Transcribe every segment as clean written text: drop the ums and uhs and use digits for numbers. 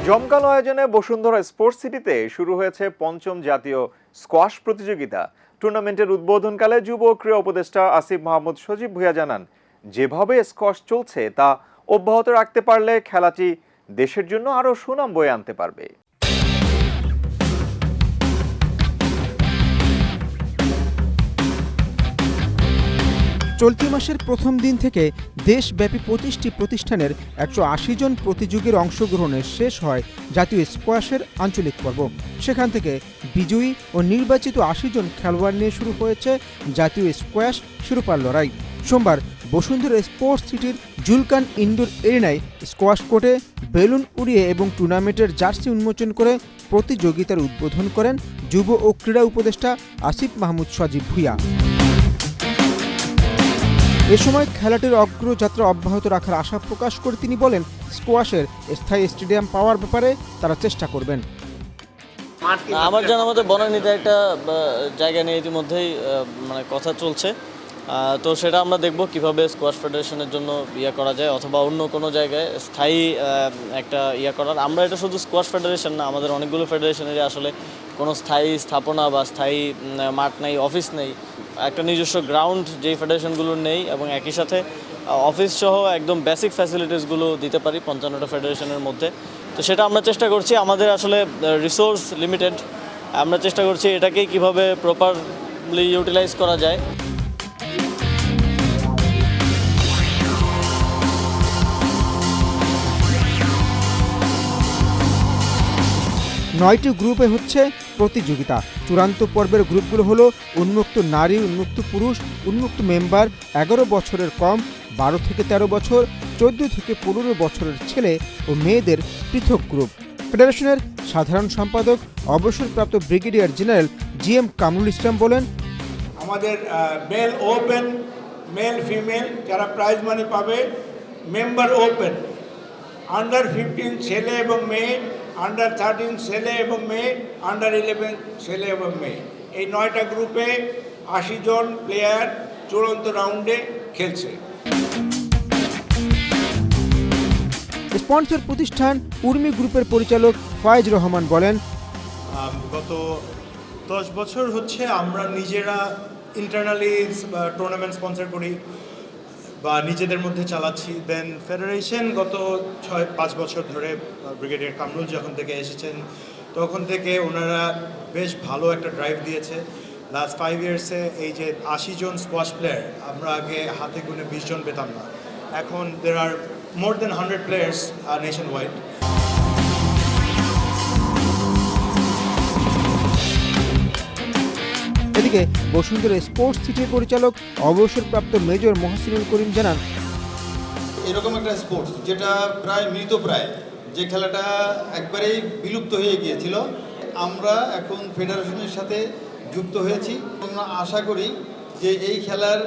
জমকালো আয়োজনে বসুন্ধরা স্পোর্টস সিটিতে শুরু হয়েছে পঞ্চম জাতীয় স্কোয়াশ প্রতিযোগিতা। টুর্নামেন্টের উদ্বোধনকালে যুব ও ক্রীড়া উপদেষ্টা আসিফ মাহমুদ সজীব ভুঁইয়া জানান, যেভাবে স্কোয়াশ চলছে তা অব্যাহত রাখতে পারলে খেলাটি দেশের জন্য আরও সুনাম বয়ে আনতে পারবে। চলতি মাসের প্রথম দিন থেকে দেশব্যাপী 25টি প্রতিষ্ঠানের 180 জন প্রতিযোগীর অংশগ্রহণে শেষ হয় জাতীয় স্কোয়াশের আঞ্চলিক পর্ব। সেখান থেকে বিজয়ী ও নির্বাচিত 80 জন খেলোয়াড় নিয়ে শুরু হয়েছে জাতীয় স্কোয়াশ শিরোপার লড়াই। সোমবার বসুন্ধরা স্পোর্টস সিটির জুলকান ইনডোর এরিনায় স্কোয়াশ কোর্টে বেলুন উড়িয়ে এবং টুর্নামেন্টের জার্সি উন্মোচন করে প্রতিযোগিতার উদ্বোধন করেন যুব ও ক্রীড়া উপদেষ্টা আসিফ মাহমুদ সজীব ভুঁইয়া। এ সময় খেলাটির অগ্রযাত্রা অব্যাহত রাখার আশা প্রকাশ করে তিনি বলেন, স্কোয়াশের স্থায়ী স্টেডিয়াম পাওয়ার ব্যাপারে তারা চেষ্টা করবেন। আমার জানা মতে বনানীতে একটা জায়গা নিয়ে ইতিমধ্যেই কথা চলছে, তো সেটা আমরা দেখব কিভাবে স্কোয়াশ ফেডারেশনের জন্য করা যায়, অথবা অন্য কোনো জায়গায় স্থায়ী একটা করার। আমরা এটা শুধু স্কোয়াশ ফেডারেশন না, আমাদের অনেকগুলো ফেডারেশনেরই আসলে কোনো স্থায়ী স্থাপনা বা স্থায়ী মাঠ নেই, অফিস নেই, একটা নিজস্ব গ্রাউন্ড যেই ফেডারেশনগুলোর নেই, এবং একই সাথে অফিস সহ একদম বেসিক ফ্যাসিলিটিসগুলো দিতে পারি 55টা ফেডারেশনের মধ্যে। তো সেটা আমরা চেষ্টা করছি। আমাদের আসলে রিসোর্স লিমিটেড, আমরা চেষ্টা করছি এটাকেই কিভাবে প্রপারলি ইউটিলাইজ করা যায়। নয়টি গ্রুপে হচ্ছে প্রতিযোগিতা। চূড়ান্ত পর্বের গ্রুপগুলো হলো উন্মুক্ত নারী, উন্মুক্ত পুরুষ, উন্মুক্ত মেম্বার, 11 বছরের কম, 12 থেকে 13 বছর, 14 থেকে 15 বছরের ছেলে ও মেয়েদের পৃথক গ্রুপ। ফেডারেশনের সাধারণ সম্পাদক অবসরপ্রাপ্ত brigadier general GM Kamrul Islam বলেন, আমাদের মেল ওপেন, মেল ফিমেল যারা প্রাইজ মানি পাবে, মেম্বার ওপেন, আন্ডার 15 ছেলে এবং মেয়ে, আন্ডার 13 ছেলে এবং মেয়ে, আন্ডার 11 ছেলে এবং মেয়ে। এই 9টা গ্রুপে 80 জন প্লেয়ার চূড়ান্ত রাউন্ডে খেলছে। স্পন্সর প্রতিষ্ঠান উর্মি গ্রুপের পরিচালক ফয়েজ রহমান বলেন, গত 10 বছর হচ্ছে আমরা নিজেরা ইন্টারনালি টুর্নামেন্ট স্পন্সর করি বা নিজেদের মধ্যে চালাচ্ছি। দেন ফেডারেশন গত 5 বছর ধরে ব্রিগেডিয়ার কামরুল যখন থেকে এসেছেন তখন থেকে ওনারা বেশ ভালো একটা ড্রাইভ দিয়েছে। লাস্ট 5 ইয়ার্সে এই যে 80 জন স্কোয়াশ প্লেয়ার, আমরা আগে হাতে গুনে 20 জন পেতাম না, এখন there are more than 100 players nationwide. এদিকে বসুন্ধরা স্পোর্টস সিটির পরিচালক অবসরপ্রাপ্ত মেজর মহসিনুল করিম জানান, এরকম একটা স্পোর্টস যেটা প্রায় মৃতপ্রায়, যে খেলাটা একবারেই বিলুপ্ত হয়ে গিয়েছিল, আমরা এখন ফেডারেশনের সাথে যুক্ত হয়েছি। আমরা আশা করি যে এই খেলার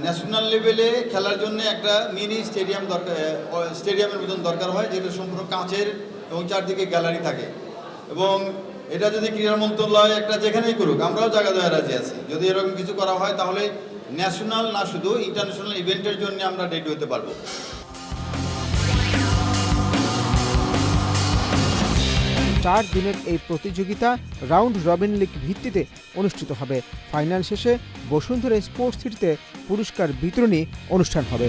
ন্যাশনাল লেভেলে খেলার জন্য একটা মিনি স্টেডিয়াম স্টেডিয়ামের মতন দরকার হয়, যেটা সম্পূর্ণ কাঁচের এবং চারদিকে গ্যালারি থাকে। এবং এটা যদি ক্রীড়া মন্ত্রণালয় একটা যেখানেই করুক, আমরাও জায়গা দেওয়া রাজি আছি। যদি এরকম কিছু করা হয় তাহলে ন্যাশনাল না শুধু ইন্টারন্যাশনাল ইভেন্টের জন্য আমরা রেডি হতে পারবো। 4 দিনের এই প্রতিযোগিতা রাউন্ড রবিন লিগ ভিত্তিতে অনুষ্ঠিত হবে। ফাইনাল শেষে বসুন্ধরা স্পোর্টস সিটিতে পুরস্কার বিতরণী অনুষ্ঠান হবে।